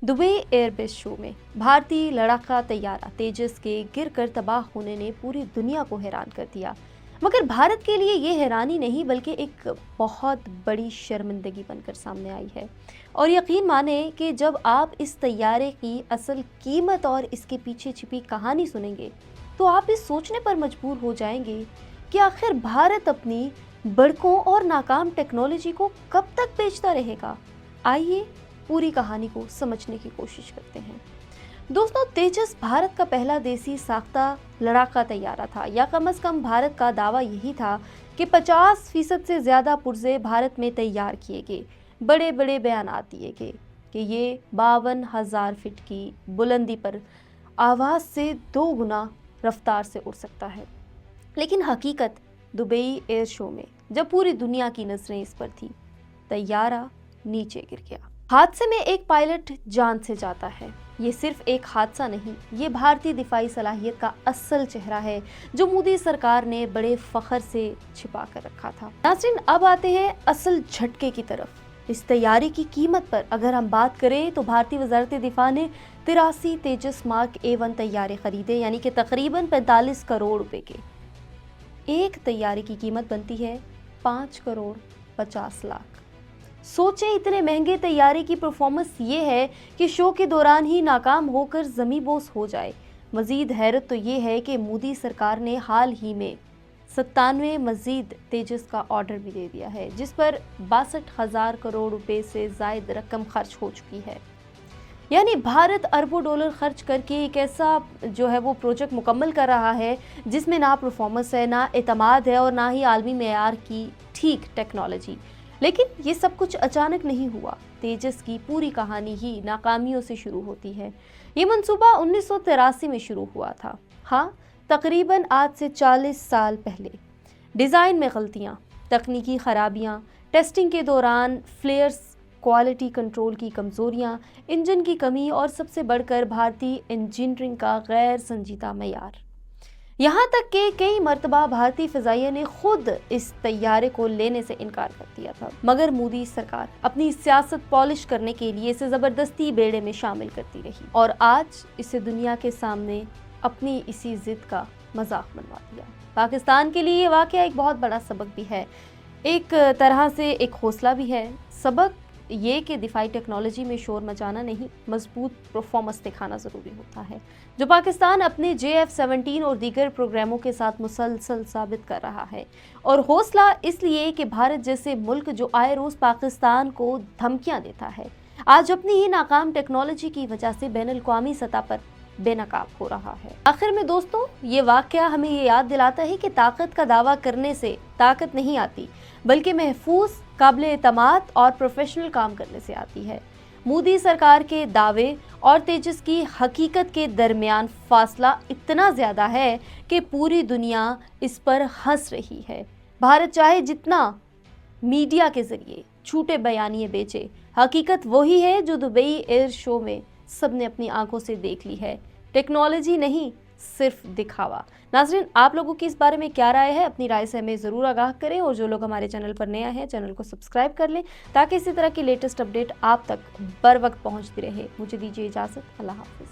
Dubai airbase show में भारतीय लड़ाका तैयारा तेजस के गिरकर तबाह होने ने पूरी दुनिया को हैरान कर दिया। मगर भारत के लिए ये हैरानी नहीं बल्कि एक बहुत बड़ी शर्मिंदगी बनकर सामने आई है। और यकीन माने कि जब आप इस तैयारे की असल कीमत और इसके पीछे छिपी कहानी सुनेंगे तो आप इस सोचने पर मजबूर हो जाएंगे कि आखिर भारत अपनी बड़कों और नाकाम टेक्नोलॉजी को कब तक बेचता रहेगा। आइए पूरी कहानी को समझने की कोशिश करते हैं। दोस्तों, तेजस भारत का पहला देसी साख्ता लड़ाका तैयारा था, या कम से कम भारत का दावा यही था कि 50% से ज़्यादा पुर्जे भारत में तैयार किए गए। बड़े बड़े बयानात दिए गए कि ये 52,000 फीट की बुलंदी पर आवाज़ से 2 गुना रफ्तार से उड़ सकता है। लेकिन हकीकत दुबई एयर शो में जब पूरी दुनिया की नज़रें इस पर थी, तैयारा नीचे गिर गया। हादसे में एक पायलट जान से जाता है। ये सिर्फ एक हादसा नहीं, ये भारतीय दिफाई सलाहियत का असल चेहरा है जो मोदी सरकार ने बड़े फख्र से छिपा कर रखा था। नाज़रीन, अब आते हैं असल झटके की तरफ। इस तैयारी की कीमत पर अगर हम बात करें तो भारतीय वजारत दिफा ने 83 तेजस मार्क A1 तैयारे खरीदे, यानी कि तकरीबन 45 करोड़ रुपए के। एक तैयारी की कीमत बनती है 5 करोड़ 50 लाख। सोचें, इतने महंगे तैयारे की परफॉर्मेंस ये है कि शो के दौरान ही नाकाम होकर ज़मींबोस हो जाए। मज़ीद हैरत तो ये है कि मोदी सरकार ने हाल ही में 97 मज़ीद तेजस का ऑर्डर भी दे दिया है, जिस पर 62,000 करोड़ रुपए से ज़ायद रकम खर्च हो चुकी है। यानी भारत अरबों डॉलर खर्च करके एक ऐसा वो प्रोजेक्ट मुकम्मल कर रहा है जिसमें ना परफॉर्मेंस है, ना एतमाद है और ना ही आलमी मेयार की ठीक टेक्नोलॉजी। लेकिन ये सब कुछ अचानक नहीं हुआ। तेजस की पूरी कहानी ही नाकामियों से शुरू होती है। ये मंसूबा 1983 में शुरू हुआ था। हाँ, तकरीबन आज से 40 साल पहले। डिज़ाइन में गलतियाँ, तकनीकी खराबियाँ, टेस्टिंग के दौरान फ्लेयर्स, क्वालिटी कंट्रोल की कमज़ोरियाँ, इंजन की कमी और सबसे बढ़कर भारतीय इंजीनियरिंग का गैर संजीदा मेयार। यहाँ तक कि कई मर्तबा भारतीय फ़िज़ाइया ने खुद इस तैयारे को लेने से इनकार कर दिया था, मगर मोदी सरकार अपनी सियासत पॉलिश करने के लिए इसे ज़बरदस्ती बेड़े में शामिल करती रही और आज इसे दुनिया के सामने अपनी इसी ज़िद का मजाक बनवा दिया। पाकिस्तान के लिए ये वाक़या एक बहुत बड़ा सबक भी है, एक तरह से एक हौसला भी है। सबक ये कि दिफाई टेक्नोलॉजी में शोर मचाना नहीं, मजबूत परफॉर्मेंस दिखाना ज़रूरी होता है, जो पाकिस्तान अपने JF-17 और दीगर प्रोग्रामों के साथ मुसलसल साबित कर रहा है। और हौसला इसलिए कि भारत जैसे मुल्क जो आए रोज़ पाकिस्तान को धमकियां देता है, आज अपनी ही नाकाम टेक्नोलॉजी की वजह से बैनुल-अक़वामी सतह पर बेनकाब हो रहा है। आखिर में दोस्तों, ये वाक़या हमें ये याद दिलाता है कि ताकत का दावा करने से ताकत नहीं आती, बल्कि महफूज, काबिल एतमाद और प्रोफेशनल काम करने से आती है। मोदी सरकार के दावे और तेजस की हकीकत के दरमियान फासला इतना ज़्यादा है कि पूरी दुनिया इस पर हंस रही है। भारत चाहे जितना मीडिया के ज़रिए झूठे बयानिए बेचे, हकीकत वही है जो दुबई एयर शो में सबने अपनी आंखों से देख ली है। टेक्नोलॉजी नहीं, सिर्फ दिखावा। नाज़रीन, आप लोगों की इस बारे में क्या राय है? अपनी राय से हमें ज़रूर आगाह करें और जो लोग हमारे चैनल पर नया हैं, चैनल को सब्सक्राइब कर लें ताकि इसी तरह की लेटेस्ट अपडेट आप तक बर वक्त पहुंचती रहे। मुझे दीजिए इजाज़त। अल्लाह हाफ़िज़।